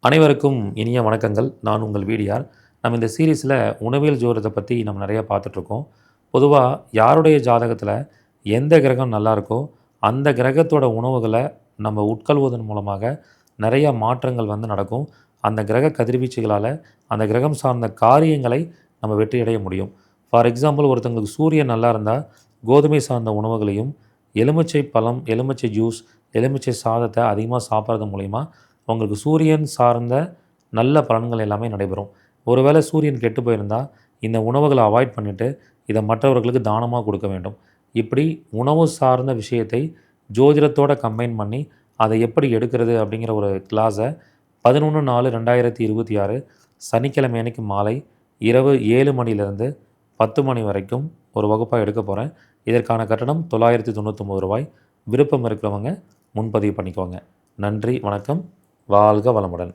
அனைவருக்கும் இனிய வணக்கங்கள். நான் உங்கள் வீடியார். நம்ம இந்த சீரிஸில் உணவியல் ஜோதிடத்தை பற்றி நம்ம நிறையா பார்த்துட்ருக்கோம். பொதுவாக யாருடைய ஜாதகத்தில் எந்த கிரகம் நல்லா இருக்கோ அந்த கிரகத்தோட உணவுகளை நம்ம உட்கொள்வதன் மூலமாக நிறைய மாற்றங்கள் நடக்கும். அந்த கிரக கதிர்வீச்சுகளால் அந்த கிரகம் சார்ந்த காரியங்களை நம்ம வெற்றியடைய முடியும். ஃபார் எக்ஸாம்பிள், ஒருத்தங்களுக்கு சூரியன் நல்லா இருந்தால் கோதுமை சார்ந்த உணவுகளையும், எலுமிச்சை பழம், எலுமிச்சை ஜூஸ், எலுமிச்சை சாதத்தை அதிகமாக சாப்பிட்றது மூலிமா உங்களுக்கு சூரியன் சார்ந்த நல்ல பலன்கள் எல்லாமே நடைபெறும். ஒருவேளை சூரியன் கெட்டு போயிருந்தால் இந்த உணவுகளை அவாய்ட் பண்ணிவிட்டு இதை மற்றவர்களுக்கு தானமாக கொடுக்க வேண்டும். இப்படி உணவு சார்ந்த விஷயத்தை ஜோதிடத்தோடு கம்பைன் பண்ணி அதை எப்படி எடுக்கிறது அப்படிங்கிற ஒரு கிளாஸை 11/4/2026 சனிக்கிழமை அன்னைக்கு மாலை இரவு 7 மணிலேருந்து 10 மணி வரைக்கும் ஒரு வகுப்பாக எடுக்க போகிறேன். இதற்கான கட்டணம் ரூ. 999. விருப்பம் இருக்கிறவங்க முன்பதிவு பண்ணிக்கோங்க. நன்றி, வணக்கம். வாழ்க வளமுடன்.